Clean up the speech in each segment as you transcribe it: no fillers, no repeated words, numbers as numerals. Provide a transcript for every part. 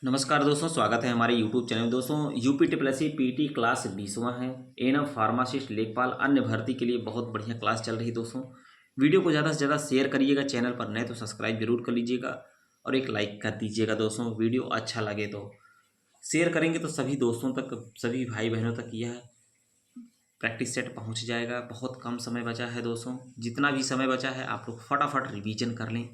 नमस्कार दोस्तों, स्वागत है हमारे YouTube चैनल में। दोस्तों UP triple S C PT class 20वां है। एएनएम फार्मासिस्ट लेखपाल अन्य भर्ती के लिए बहुत बढ़िया क्लास चल रही है। दोस्तों वीडियो को ज़्यादा से ज़्यादा शेयर करिएगा, चैनल पर नए तो सब्सक्राइब जरूर कर लीजिएगा और एक लाइक कर दीजिएगा। दोस्तों वीडियो अच्छा लगे तो शेयर करेंगे तो सभी दोस्तों तक, सभी भाई बहनों तक यह प्रैक्टिस सेट पहुँच जाएगा। बहुत कम समय बचा है दोस्तों, जितना भी समय बचा है आप लोग फटाफट रिवीजन कर लें।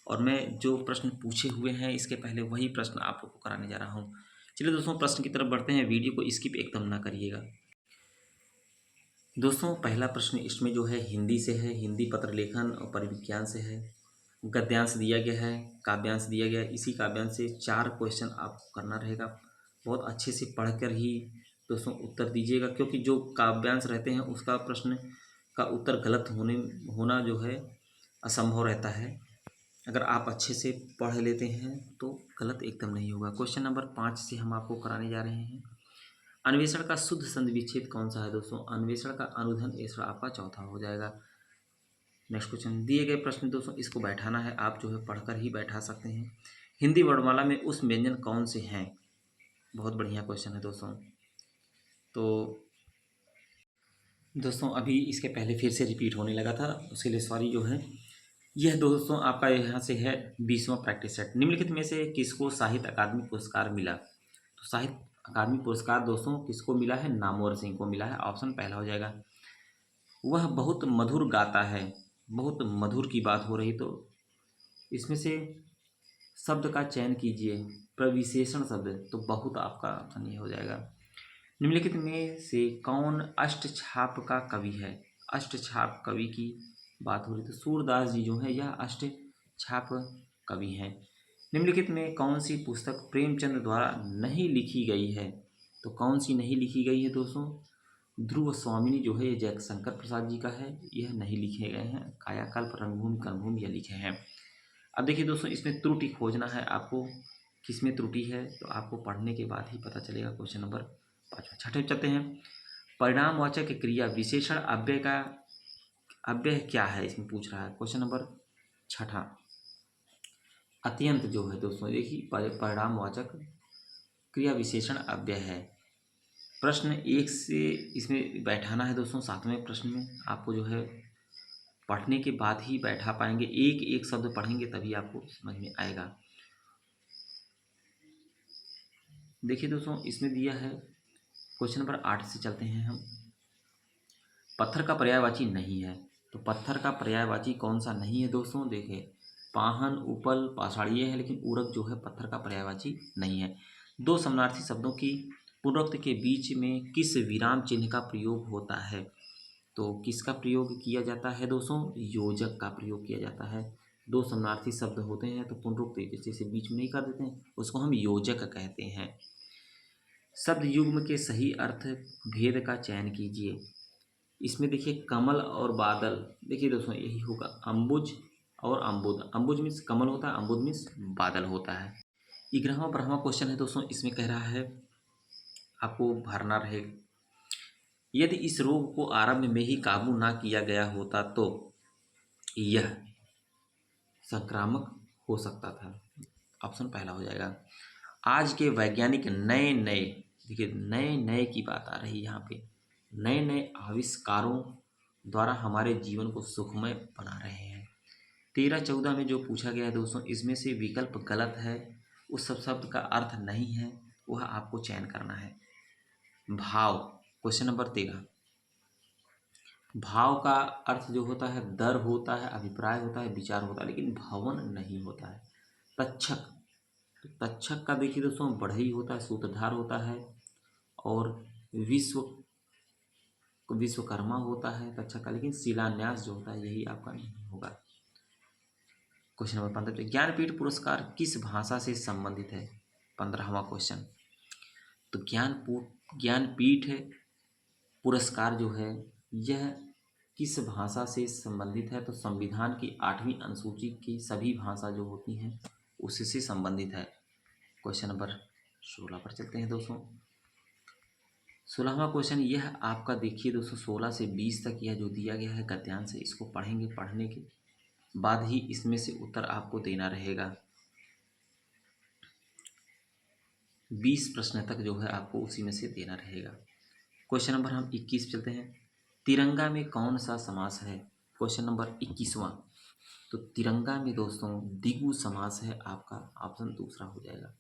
और मैं जो प्रश्न पूछे हुए हैं इसके पहले वही प्रश्न आप लोग को कराने जा रहा हूँ। चलिए दोस्तों प्रश्न की तरफ बढ़ते हैं, वीडियो को स्किप एकदम ना करिएगा। दोस्तों पहला प्रश्न इसमें जो है हिंदी से है, हिंदी पत्र लेखन और परिविज्ञान से है। गद्यांश दिया गया है, काव्यांश दिया गया है। इसी काव्यांश से 4 क्वेश्चन आपको करना रहेगा। बहुत अच्छे से पढ़कर ही दोस्तों उत्तर दीजिएगा, क्योंकि जो काव्यांश रहते हैं उसका प्रश्न का उत्तर गलत होना जो है असंभव रहता है। अगर आप अच्छे से पढ़ लेते हैं तो गलत एकदम नहीं होगा। क्वेश्चन नंबर 5 से हम आपको कराने जा रहे हैं। अन्वेषण का शुद्ध संधि विच्छेद कौन सा है दोस्तों? अन्वेषण का अनुधन ऐसा आपका चौथा हो जाएगा। नेक्स्ट क्वेश्चन, दिए गए प्रश्न दोस्तों इसको बैठाना है, आप जो है पढ़कर ही बैठा सकते हैं। हिंदी वर्णमाला में उस व्यंजन कौन से हैं? बहुत बढ़िया क्वेश्चन है दोस्तों। तो दोस्तों अभी इसके पहले फिर से रिपीट होने लगा था, उसके लिए सॉरी जो है। यह दोस्तों आपका यहाँ से है 20वां प्रैक्टिस सेट। निम्नलिखित में से किसको साहित्य अकादमी पुरस्कार मिला? तो साहित्य अकादमी पुरस्कार दोस्तों किसको मिला है? नामवर सिंह को मिला है। ऑप्शन पहला हो जाएगा। वह बहुत मधुर गाता है, बहुत मधुर की बात हो रही तो इसमें से शब्द का चयन कीजिए। प्रविशेषण शब्द, तो बहुत आपका ऑप्शन ये हो जाएगा। निम्नलिखित में से कौन अष्टछाप का कवि है? अष्टछाप कवि की बात हो रही तो सूरदास जी जो है यह अष्टछाप कवि हैं। निम्नलिखित में कौन सी पुस्तक प्रेमचंद द्वारा नहीं लिखी गई है? तो कौन सी नहीं लिखी गई है दोस्तों? ध्रुव स्वामिनी जो है ये जयशंकर प्रसाद जी का है, यह नहीं लिखे गए हैं। कायाकल्प, रंगभूमि, कर्मभूमि यह लिखे हैं। अब देखिए दोस्तों इसमें त्रुटि खोजना है आपको, किसमें त्रुटि है तो आपको पढ़ने के बाद ही पता चलेगा। क्वेश्चन नंबर 5 छठे चलते हैं। परिणामवाचक क्रिया विशेषण अव्यय का अव्यय क्या है इसमें पूछ रहा है। क्वेश्चन नंबर 6 अत्यंत जो है दोस्तों देखिए परिणामवाचक क्रिया विशेषण अव्यय है। प्रश्न 1 से इसमें बैठाना है दोस्तों। 7वें प्रश्न में आपको जो है पढ़ने के बाद ही बैठा पाएंगे, एक एक शब्द पढ़ेंगे तभी आपको समझ में आएगा। देखिए दोस्तों इसमें दिया है, क्वेश्चन नंबर 8 से चलते हैं हम। पत्थर का पर्यायवाची नहीं है, तो पत्थर का पर्यायवाची कौन सा नहीं है दोस्तों? देखिए पाहन, उपल, पाषाणीय है, लेकिन उरक जो है पत्थर का पर्यायवाची नहीं है। दो समानार्थी शब्दों की पुनरुक्ति के बीच में किस विराम चिन्ह का प्रयोग होता है? तो किसका प्रयोग किया जाता है दोस्तों? योजक का प्रयोग किया जाता है। दो समानार्थी शब्द होते हैं तो पुनरुक्ति जैसे बीच में नहीं कर देते हैं उसको हम योजक कहते हैं। शब्द युग्म के सही अर्थ भेद का चयन कीजिए। इसमें देखिए कमल और बादल, देखिए दोस्तों यही होगा अम्बुज और अम्बुद। अम्बुज मीन्स कमल होता है, अम्बुद मीन्स बादल होता है। 11वां क्वेश्चन है दोस्तों, इसमें कह रहा है आपको भरना रहेगा। यदि इस रोग को आरंभ में ही काबू ना किया गया होता तो यह संक्रामक हो सकता था। ऑप्शन पहला हो जाएगा। आज के वैज्ञानिक नए नए, देखिए नए नए की बात आ रही है यहाँ पे, नए नए आविष्कारों द्वारा हमारे जीवन को सुखमय बना रहे हैं। 13-14 में जो पूछा गया है दोस्तों इसमें से विकल्प गलत है, उस सब शब्द का अर्थ नहीं है, वह आपको चयन करना है। भाव, क्वेश्चन नंबर 13, भाव का अर्थ जो होता है दर होता है, अभिप्राय होता है, विचार होता है, लेकिन भावन नहीं होता है। तक्षक, तो तक्षक का देखिए दोस्तों बढ़ई होता है, सूत्रधार होता है, और विश्वकर्मा होता है तक्षक का, लेकिन शिलान्यास जो होता है यही आपका नहीं होगा। क्वेश्चन नंबर 15, ज्ञानपीठ पुरस्कार किस भाषा से संबंधित है? 15वां क्वेश्चन, तो ज्ञानपीठ पुरस्कार जो है यह किस भाषा से संबंधित है? तो संविधान की 8वीं अनुसूची की सभी भाषा जो होती हैं उससे संबंधित है। क्वेश्चन नंबर 16 पर चलते हैं दोस्तों। 16वां क्वेश्चन यह आपका देखिए दोस्तों 16 से 20 तक यह जो दिया गया है गद्यांश से, इसको पढ़ेंगे, पढ़ने के बाद ही इसमें से उत्तर आपको देना रहेगा। 20 प्रश्न तक जो है आपको उसी में से देना रहेगा। क्वेश्चन नंबर हम 21 चलते हैं। तिरंगा में कौन सा समास है? क्वेश्चन नंबर 21वां। तो तिरंगा में दोस्तों द्विगु समास है आपका, ऑप्शन दूसरा हो जाएगा।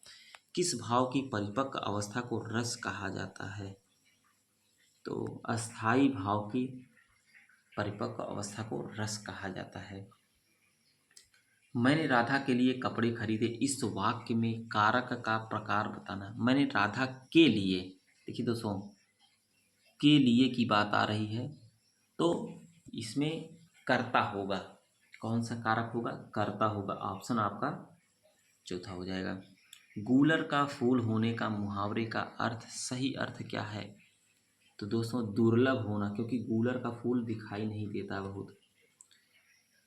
किस भाव की परिपक्व अवस्था को रस कहा जाता है? तो अस्थाई भाव की परिपक्व अवस्था को रस कहा जाता है। मैंने राधा के लिए कपड़े खरीदे, इस वाक्य में कारक का प्रकार बताना। मैंने राधा के लिए, देखिए दोस्तों के लिए की बात आ रही है, तो इसमें कर्ता होगा। कौन सा कारक होगा? कर्ता होगा। ऑप्शन आपका चौथा हो जाएगा। गूलर का फूल होने का मुहावरे का अर्थ, सही अर्थ क्या है? तो दोस्तों दुर्लभ होना, क्योंकि गूलर का फूल दिखाई नहीं देता बहुत।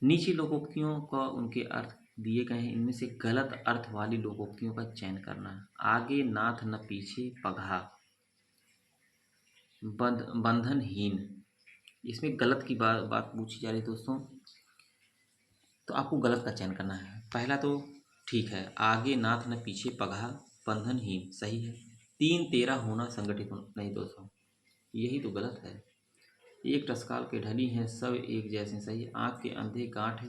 नीचे लोकोक्तियों का उनके अर्थ दिए गए हैं, इनमें से गलत अर्थ वाली लोकोक्तियों का चयन करना है। आगे नाथ न पीछे पगहा, बंधनहीन, इसमें गलत की बात पूछी जा रही है दोस्तों, तो आपको गलत का चयन करना है। पहला तो ठीक है, आगे नाथ न पीछे पगहा बंधनहीन सही है। 3 13 होना संगठित होना नहीं दोस्तों, यही तो गलत है। एक टसकाल के ढली हैं सब एक जैसे सही। आँख के अंधे गांठ,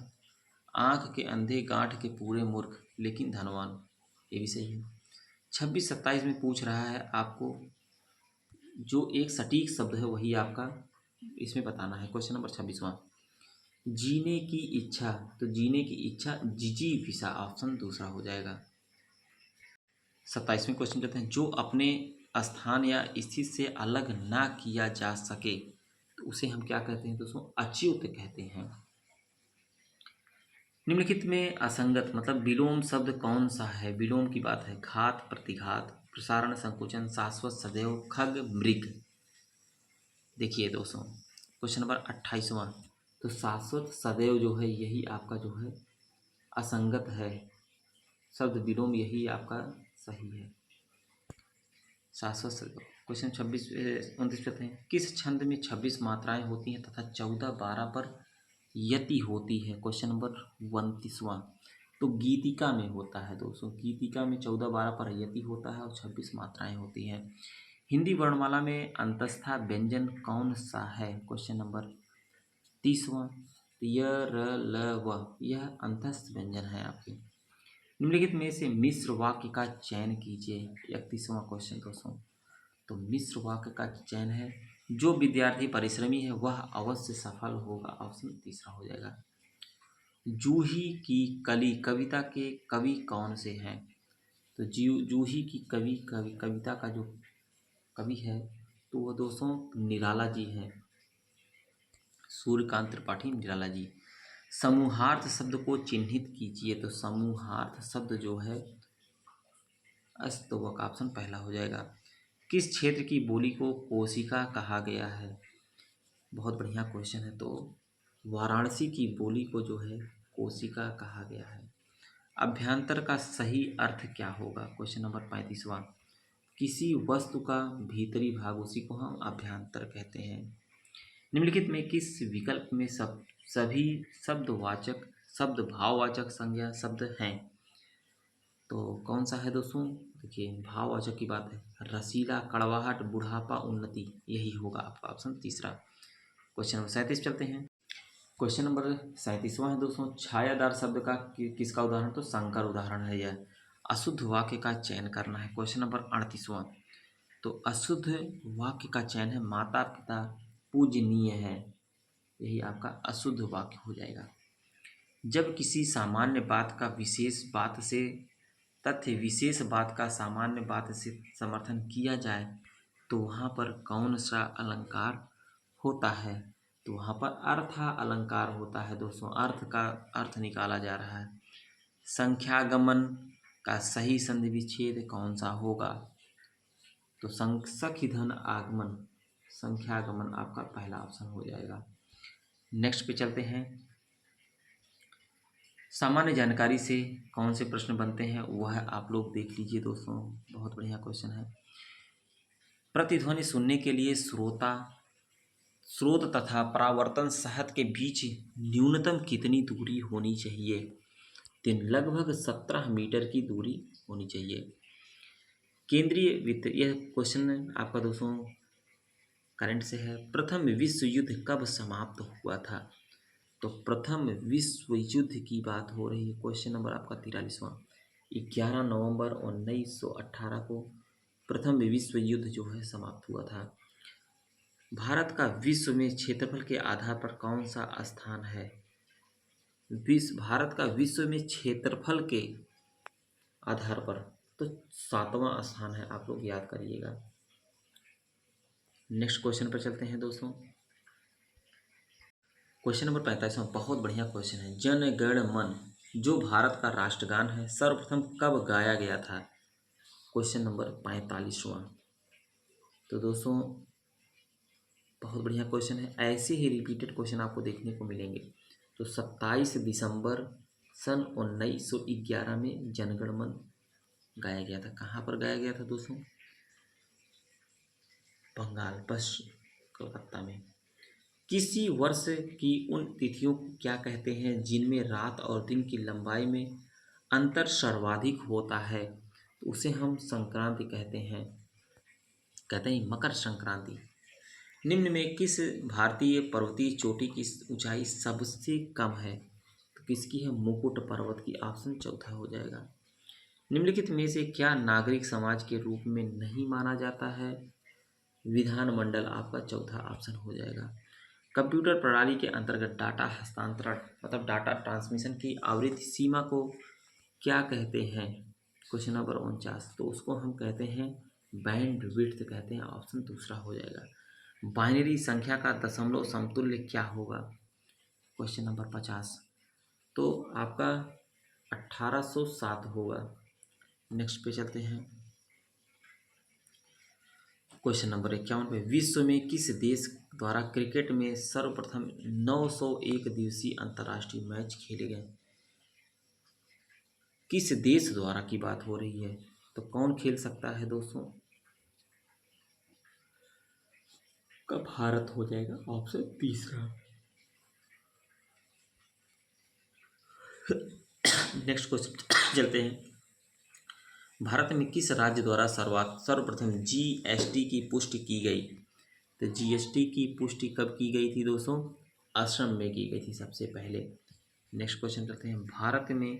आँख के अंधे गांठ के पूरे मूर्ख लेकिन धनवान, ये भी सही है। 26 27 में पूछ रहा है आपको जो एक सटीक शब्द है वही आपका इसमें बताना है। क्वेश्चन नंबर 26वां। जीने की इच्छा, तो जीने की इच्छा जिजीविषा, ऑप्शन दूसरा हो जाएगा। 27वें क्वेश्चन कहते हैं जो अपने स्थान या स्थिति से अलग ना किया जा सके तो उसे हम क्या कहते हैं दोस्तों? अच्युत कहते हैं। निम्नलिखित में असंगत मतलब विलोम शब्द कौन सा है? विलोम की बात है। घात प्रतिघात, प्रसारण संकुचन, शाश्वत सदैव, खग मृग। देखिए दोस्तों क्वेश्चन नंबर 28वां। तो शाश्वत सदैव जो है यही आपका जो है असंगत है, शब्द विलोम यही आपका सही है, शाश्वत सदैव। क्वेश्चन 29 पे हैं किस छंद में 26 मात्राएं होती हैं तथा 14 12 पर यति होती है? क्वेश्चन नंबर 29वां। तो गीतिका में होता है दोस्तों, गीतिका में 14 12 पर यति होता है और 26 मात्राएं होती हैं। हिंदी वर्णमाला में अंतस्था व्यंजन कौन सा है? क्वेश्चन नंबर 30वां। य र ल व, यह अंतस्थ व्यंजन है आपके। निम्नलिखित में से मिश्र वाक्य का चयन कीजिए। 31वां क्वेश्चन दोस्तों। तो मिश्र वाक्य का चयन है जो विद्यार्थी परिश्रमी है वह अवश्य सफल होगा, ऑप्शन तीसरा हो जाएगा। जूही की कली कविता के कवि कौन से हैं? तो जूही की कविता का जो कवि है तो वह दोस्तों निराला जी हैं, सूर्यकांत त्रिपाठी निराला जी। समूहार्थ शब्द को चिन्हित कीजिए। तो समूहार्थ शब्द जो है अस्तवक, ऑप्शन पहला हो जाएगा। किस क्षेत्र की बोली को कोशिका कहा गया है? बहुत बढ़िया क्वेश्चन है। तो वाराणसी की बोली को जो है कोशिका कहा गया है। अभ्यंतर का सही अर्थ क्या होगा? क्वेश्चन नंबर 35वां। किसी वस्तु का भीतरी भाग उसी को हम अभ्यंतर कहते हैं। निम्नलिखित में किस विकल्प में सभी शब्दवाचक शब्द भाववाचक संज्ञा शब्द हैं? तो कौन सा है दोस्तों? देखिए भाववाचक की बात है, रसीला, कड़वाहट, बुढ़ापा, उन्नति, यही होगा आपका ऑप्शन तीसरा। क्वेश्चन नंबर 37 चलते हैं। क्वेश्चन नंबर 37वां है दोस्तों छायादार शब्द का किसका उदाहरण? तो संकर उदाहरण है यह। अशुद्ध वाक्य का चयन करना है। क्वेश्चन नंबर 38वां। तो अशुद्ध वाक्य का चयन है माता पिता पूजनीय है, यही आपका अशुद्ध वाक्य हो जाएगा। जब किसी सामान्य बात का विशेष बात से तथ्य विशेष बात का सामान्य बात से समर्थन किया जाए तो वहाँ पर कौन सा अलंकार होता है? तो वहाँ पर अर्था अलंकार होता है दोस्तों। अर्थ का अर्थ निकाला जा रहा है। संख्यागमन का सही संधि विच्छेद कौन सा होगा? तो सखी धन आगमन, संख्यागमन आपका पहला ऑप्शन हो जाएगा। नेक्स्ट पे चलते हैं। सामान्य जानकारी से कौन से प्रश्न बनते हैं वह आप लोग देख लीजिए दोस्तों, बहुत बढ़िया क्वेश्चन है। प्रतिध्वनि सुनने के लिए स्रोत तथा परावर्तन सहत के बीच न्यूनतम कितनी दूरी होनी चाहिए? तो लगभग 17 मीटर की दूरी होनी चाहिए। केंद्रीय वित्त, यह क्वेश्चन आपका दोस्तों करंट से है। प्रथम विश्व युद्ध कब समाप्त हुआ था? तो प्रथम विश्व युद्ध की बात हो रही है। क्वेश्चन नंबर आपका 43वां। 11 नवंबर 1918 को प्रथम विश्व युद्ध जो है समाप्त हुआ था। भारत का विश्व में क्षेत्रफल के आधार पर कौन सा स्थान है? भारत का विश्व में क्षेत्रफल के आधार पर तो 7वां स्थान है, आप लोग याद करिएगा। नेक्स्ट क्वेश्चन पर चलते हैं दोस्तों। क्वेश्चन नंबर 45वां बहुत बढ़िया क्वेश्चन है। जन गण मन जो भारत का राष्ट्रगान है सर्वप्रथम कब गाया गया था? क्वेश्चन नंबर 45वां। तो दोस्तों बहुत बढ़िया क्वेश्चन है। ऐसे ही रिपीटेड क्वेश्चन आपको देखने को मिलेंगे। तो 27 दिसंबर सन 1911 में जनगण मन गाया गया था। कहाँ पर गाया गया था दोस्तों? बंगाल, पश्चिम कोलकाता में। किसी वर्ष की उन तिथियों को क्या कहते हैं जिनमें रात और दिन की लंबाई में अंतर सर्वाधिक होता है? तो उसे हम संक्रांति कहते हैं मकर संक्रांति। निम्न में किस भारतीय पर्वतीय चोटी की ऊंचाई सबसे कम है? तो किसकी है? मुकुट पर्वत की। ऑप्शन चौथा हो जाएगा। निम्नलिखित में से क्या नागरिक समाज के रूप में नहीं माना जाता है? विधानमंडल आपका चौथा ऑप्शन हो जाएगा। कंप्यूटर प्रणाली के अंतर्गत डाटा हस्तांतरण मतलब डाटा ट्रांसमिशन की आवृत्ति सीमा को क्या कहते हैं? Question number 49। तो उसको हम कहते हैं बैंड विड्थ कहते हैं। ऑप्शन दूसरा हो जाएगा। बाइनरी संख्या का दशमलव समतुल्य क्या होगा? Question number 50। तो आपका 1807 होगा। नेक्स्ट पे चलते हैं। क्वेश्चन नंबर 51 पे विश्व में किस देश द्वारा क्रिकेट में सर्वप्रथम 901 दिवसीय अंतर्राष्ट्रीय मैच खेले गए? किस देश द्वारा की बात हो रही है? तो कौन खेल सकता है दोस्तों? का भारत हो जाएगा ऑप्शन तीसरा। नेक्स्ट क्वेश्चन चलते हैं। भारत में किस राज्य द्वारा सर्वप्रथम जीएसटी की पुष्टि की गई? तो जीएसटी की पुष्टि कब की गई थी दोस्तों? असम में की गई थी सबसे पहले। नेक्स्ट क्वेश्चन करते हैं। भारत में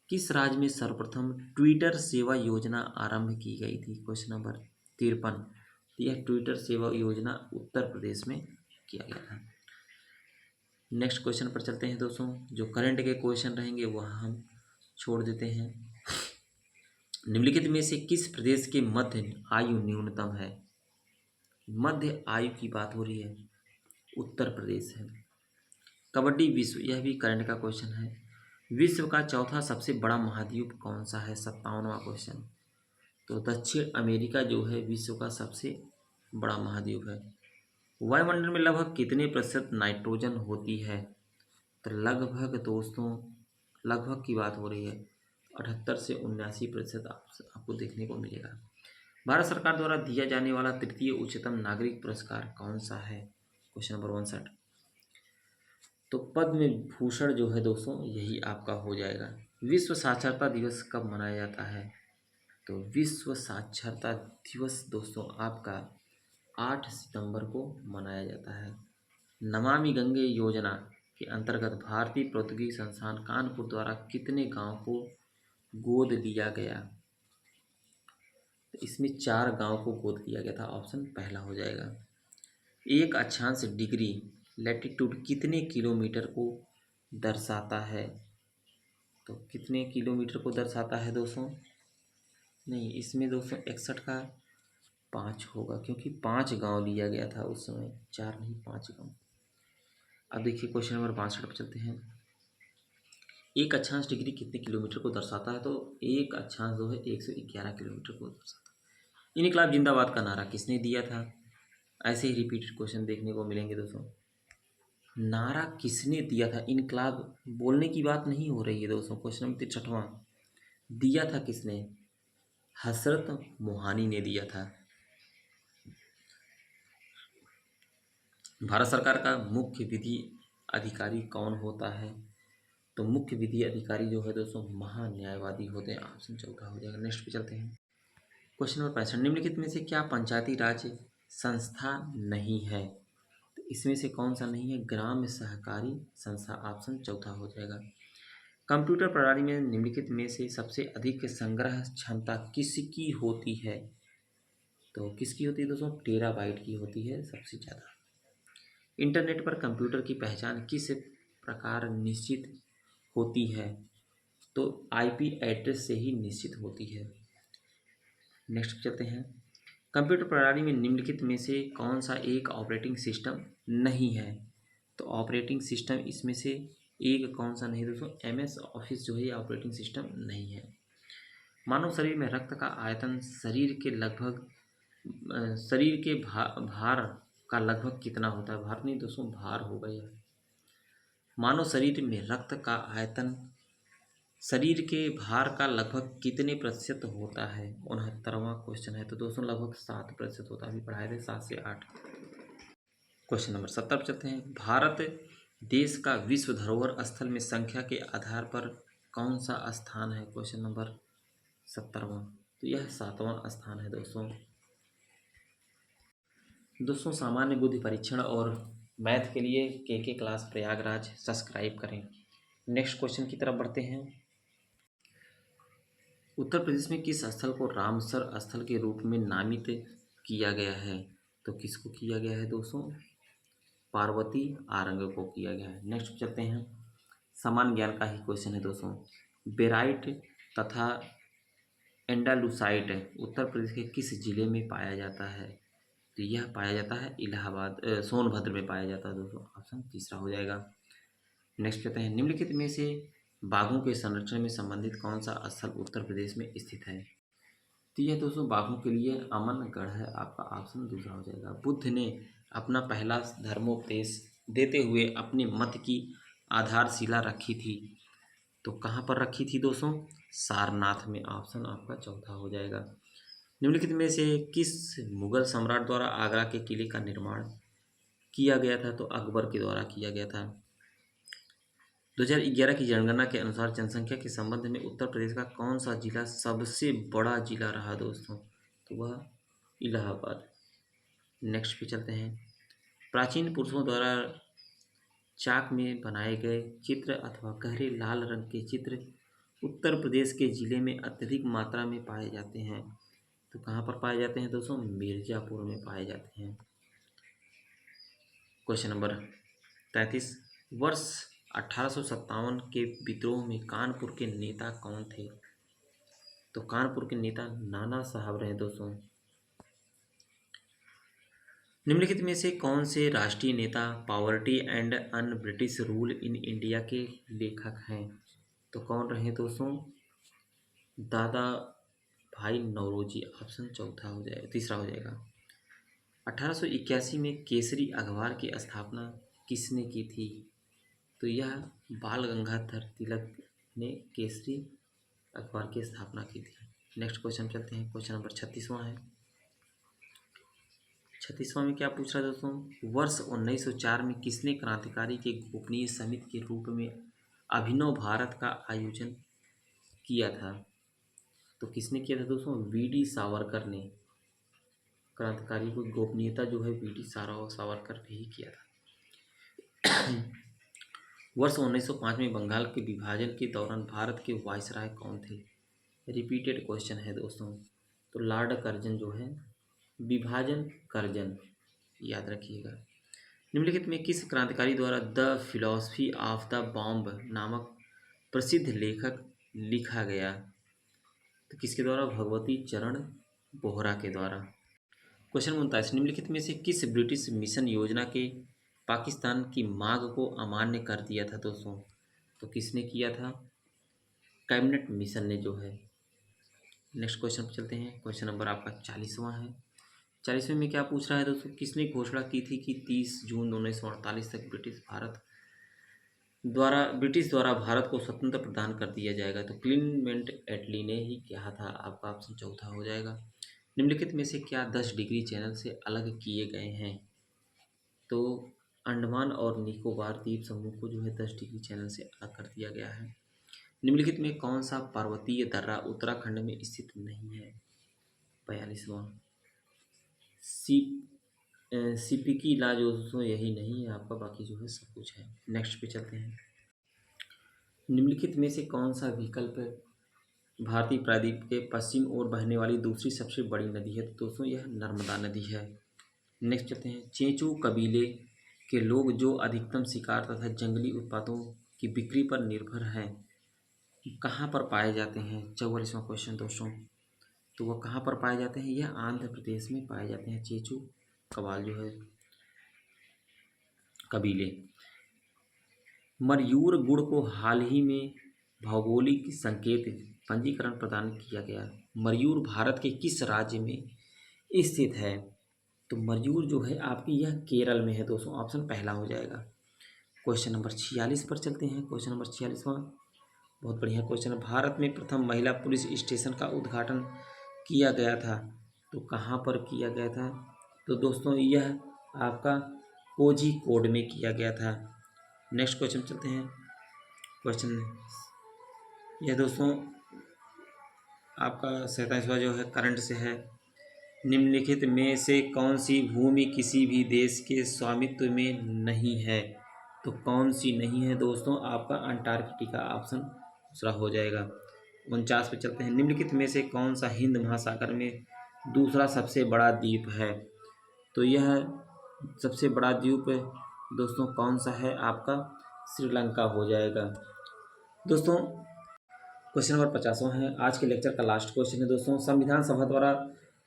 किस राज्य में सर्वप्रथम ट्विटर सेवा योजना आरंभ की गई थी? Question number 53। यह ट्विटर सेवा योजना उत्तर प्रदेश में किया गया था। नेक्स्ट क्वेश्चन पर चलते हैं दोस्तों। जो करंट के क्वेश्चन रहेंगे वह हम छोड़ देते हैं। निम्नलिखित में से किस प्रदेश के मध्य आयु न्यूनतम है? मध्य आयु की बात हो रही है, उत्तर प्रदेश है। कबड्डी विश्व, यह भी करंट का क्वेश्चन है। विश्व का चौथा सबसे बड़ा महाद्वीप कौन सा है? 57वां क्वेश्चन। तो दक्षिण अमेरिका जो है विश्व का सबसे बड़ा महाद्वीप है। वायुमंडल में लगभग कितने प्रतिशत नाइट्रोजन होती है? तो लगभग दोस्तों लगभग की बात हो रही है 78 से 79% आपको देखने को मिलेगा। भारत सरकार द्वारा दिया जाने वाला तृतीय उच्चतम नागरिक पुरस्कार कौन सा है? Question number 59। तो पद्म भूषण जो है दोस्तों यही आपका हो जाएगा। विश्व साक्षरता दिवस कब मनाया जाता है? तो विश्व साक्षरता दिवस दोस्तों आपका 8 सितंबर को मनाया जाता है। नमामि गंगे योजना के अंतर्गत भारतीय प्रौद्योगिकी संस्थान कानपुर द्वारा कितने गांव को गोद लिया गया? तो इसमें 4 गांव को गोद लिया गया था। ऑप्शन पहला हो जाएगा। एक अक्षांश डिग्री लैटिट्यूड कितने किलोमीटर को दर्शाता है? तो कितने किलोमीटर को दर्शाता है दोस्तों? नहीं, इसमें दोस्तों 61 का 5 होगा क्योंकि 5 गांव लिया गया था उस समय, 4 नहीं 5 गांव। अब देखिए क्वेश्चन नंबर 62 पर चलते हैं। एक अक्षांश डिग्री कितने किलोमीटर को दर्शाता है? तो एक अक्षांश जो है 111 किलोमीटर को दर्शाता है। इनकलाब जिंदाबाद का नारा किसने दिया था? ऐसे ही रिपीटेड क्वेश्चन देखने को मिलेंगे दोस्तों। नारा किसने दिया था? इनकलाब बोलने की बात नहीं हो रही है दोस्तों। क्वेश्चन नंबर 63वां। दिया था किसने? हसरत मोहानी ने दिया था। भारत सरकार का मुख्य विधि अधिकारी कौन होता है? तो मुख्य विधि अधिकारी जो है दोस्तों महान्यायवादी होते हैं। ऑप्शन चौथा हो जाएगा। नेक्स्ट पे चलते हैं। क्वेश्चन नंबर 65, निम्नलिखित में से क्या पंचायती राज संस्था नहीं है? तो इसमें से कौन सा नहीं है? ग्राम सहकारी संस्था, ऑप्शन चौथा हो जाएगा। कंप्यूटर प्रणाली में निम्नलिखित में से सबसे अधिक संग्रह क्षमता किसकी होती है? तो किसकी होती है दोस्तों? टेराबाइट की होती है सबसे ज़्यादा। इंटरनेट पर कंप्यूटर की पहचान किस प्रकार निश्चित होती है? तो आईपी एड्रेस से ही निश्चित होती है। नेक्स्ट चलते हैं, कंप्यूटर प्रणाली में निम्नलिखित में से कौन सा एक ऑपरेटिंग सिस्टम नहीं है? तो ऑपरेटिंग सिस्टम इसमें से एक कौन सा नहीं दोस्तों? एमएस ऑफिस जो है ऑपरेटिंग सिस्टम नहीं है। मानव शरीर में रक्त का आयतन शरीर के भार का लगभग कितना होता है? भार नहीं दोस्तों, भार हो गया। मानव शरीर में रक्त का आयतन शरीर के भार का लगभग कितने प्रतिशत होता है? 69वां क्वेश्चन है। तो दोस्तों लगभग 7% होता है। अभी पढ़ाए थे 7 से 8। क्वेश्चन नंबर 70 पर चलते हैं, भारत देश का विश्व धरोहर स्थल में संख्या के आधार पर कौन सा स्थान है? क्वेश्चन नंबर 70वां, तो यह 7वां स्थान है दोस्तों। दोस्तों सामान्य बुद्धि परीक्षण और मैथ के लिए के क्लास प्रयागराज सब्सक्राइब करें। नेक्स्ट क्वेश्चन की तरफ बढ़ते हैं। उत्तर प्रदेश में किस स्थल को रामसर स्थल के रूप में नामित किया गया है? तो किसको किया गया है दोस्तों? पार्वती आरंग को किया गया है। नेक्स्ट चलते हैं, सामान्य ज्ञान का ही क्वेश्चन है दोस्तों। बेराइट तथा एंडालुसाइट उत्तर प्रदेश के किस जिले में पाया जाता है? तो यह पाया जाता है सोनभद्र में पाया जाता है दोस्तों। ऑप्शन तीसरा हो जाएगा। नेक्स्ट कहते हैं, निम्नलिखित में से बाघों के संरक्षण में संबंधित कौन सा स्थल उत्तर प्रदेश में स्थित है? तो यह दोस्तों बाघों के लिए अमनगढ़ है। आपका ऑप्शन दूसरा हो जाएगा। बुद्ध ने अपना पहला धर्मोपदेश देते हुए अपने मत की आधारशिला रखी थी। तो कहाँ पर रखी थी दोस्तों? सारनाथ में। ऑप्शन आपका चौथा हो जाएगा। निम्नलिखित में से किस मुगल सम्राट द्वारा आगरा के किले का निर्माण किया गया था? तो अकबर के द्वारा किया गया था। 2011 की जनगणना के अनुसार जनसंख्या के संबंध में उत्तर प्रदेश का कौन सा जिला सबसे बड़ा जिला रहा दोस्तों? तो वह इलाहाबाद। नेक्स्ट पे चलते हैं, प्राचीन पुरुषों द्वारा चाक में बनाए गए चित्र अथवा गहरे लाल रंग के चित्र उत्तर प्रदेश के जिले में अत्यधिक मात्रा में पाए जाते हैं। तो कहाँ पर पाए जाते हैं दोस्तों? मिर्जापुर में पाए जाते हैं। क्वेश्चन नंबर 33, वर्ष 1857 के विद्रोह में कानपुर के नेता कौन थे? तो कानपुर के नेता नाना साहब रहे दोस्तों। निम्नलिखित में से कौन से राष्ट्रीय नेता poverty and un British rule in India के लेखक हैं? तो कौन रहे दोस्तों? दादा भाई नौरोजी। ऑप्शन चौथा हो जाएगा, तीसरा हो जाएगा। 1881 में केसरी अखबार की स्थापना किसने की थी? तो यह बाल गंगाधर तिलक ने केसरी अखबार की स्थापना की थी। नेक्स्ट क्वेश्चन चलते हैं, क्वेश्चन नंबर 36वां है। 36वां में क्या पूछ रहा है दोस्तों? वर्ष 1904 में किसने क्रांतिकारी के गोपनीय समिति के रूप में अभिनव भारत का आयोजन किया था? तो किसने किया था दोस्तों? वीडी सावरकर ने। क्रांतिकारी को गोपनीयता जो है वीडी सावरकर ने ही किया था। वर्ष 1905 में बंगाल के विभाजन के दौरान भारत के वायसराय कौन थे? रिपीटेड क्वेश्चन है दोस्तों। तो लॉर्ड कर्जन जो है, विभाजन कर्जन, याद रखिएगा। निम्नलिखित में किस क्रांतिकारी द्वारा the philosophy of the bomb नामक प्रसिद्ध लेखक लिखा गया? तो किसके द्वारा? भगवती चरण बोहरा के द्वारा। क्वेश्चन 39, निम्नलिखित में से किस ब्रिटिश मिशन योजना के पाकिस्तान की मांग को अमान्य कर दिया था दोस्तों? तो किसने किया था? कैबिनेट मिशन ने जो है। नेक्स्ट क्वेश्चन पर चलते हैं, क्वेश्चन नंबर आपका 40वां है। 40वें में क्या पूछ रहा है दोस्तों? किसने घोषणा की थी कि 30 जून 1948 तक ब्रिटिश द्वारा भारत को स्वतंत्र प्रदान कर दिया जाएगा? तो क्लीमेंट एटली ने ही कहा था। आपका ऑप्शन चौथा हो जाएगा। निम्नलिखित में से क्या 10 डिग्री चैनल से अलग किए गए हैं? तो अंडमान और निकोबार द्वीप समूह को जो है 10 डिग्री चैनल से अलग कर दिया गया है। निम्नलिखित में कौन सा पर्वतीय दर्रा उत्तराखंड में स्थित नहीं है? 42वां। सी सीपीकी ला जो दोस्तों यही नहीं है आपका, बाकी जो है सब कुछ है। नेक्स्ट पे चलते हैं। निम्नलिखित में से कौन सा विकल्प भारतीय प्रायद्वीप के पश्चिम ओर बहने वाली दूसरी सबसे बड़ी नदी है? तो दोस्तों यह नर्मदा नदी है। नेक्स्ट चलते हैं। चेंचू कबीले के लोग जो अधिकतम शिकार तथा जंगली उत्पादों की बिक्री पर निर्भर हैं, कहाँ पर पाए जाते हैं? 44वां क्वेश्चन दोस्तों। तो वह कहाँ पर पाए जाते हैं? यह आंध्र प्रदेश में पाए जाते हैं चेंचू कबाल जो है कबीले। मरयूर गुड़ को हाल ही में भौगोलिक संकेत पंजीकरण प्रदान किया गया। मरयूर भारत के किस राज्य में स्थित है? तो मरयूर जो है आपकी यह केरल में है दोस्तों, ऑप्शन पहला हो जाएगा। क्वेश्चन नंबर 46 पर चलते हैं। क्वेश्चन नंबर 46वां बहुत बढ़िया क्वेश्चन है। भारत में प्रथम महिला पुलिस स्टेशन का उद्घाटन किया गया था, तो कहाँ पर किया गया था? तो दोस्तों यह आपका कोझिकोड में किया गया था। नेक्स्ट क्वेश्चन चलते हैं। क्वेश्चन यह दोस्तों आपका 47वां जो है करंट से है। निम्नलिखित में से कौन सी भूमि किसी भी देश के स्वामित्व में नहीं है? तो कौन सी नहीं है दोस्तों? आपका अंटार्कटिका ऑप्शन दूसरा हो जाएगा। 49 पे चलते हैं। निम्नलिखित में से कौन सा हिंद महासागर में दूसरा सबसे बड़ा द्वीप है? तो यह सबसे बड़ा द्वीप दोस्तों कौन सा है? आपका श्रीलंका हो जाएगा। दोस्तों क्वेश्चन नंबर 50वां है, आज के लेक्चर का लास्ट क्वेश्चन है दोस्तों। संविधान सभा द्वारा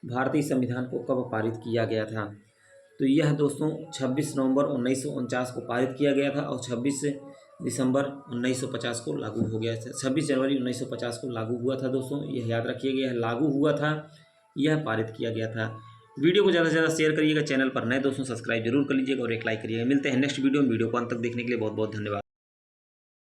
भारतीय संविधान को कब पारित किया गया था? तो यह दोस्तों 26 नवंबर 1949 को पारित किया गया था और 26 दिसंबर 1950 को लागू हो गया था। 26 जनवरी 1950 को लागू हुआ था दोस्तों, यह याद रखिएगा। यह लागू हुआ था, यह पारित किया गया था। वीडियो को ज़्यादा से ज़्यादा शेयर करिएगा। चैनल पर नए दोस्तों सब्सक्राइब जरूर कर लीजिएगा और एक लाइक करिएगा। मिलते हैं नेक्स्ट वीडियो में। वीडियो को अंत तक देखने के लिए बहुत बहुत धन्यवाद।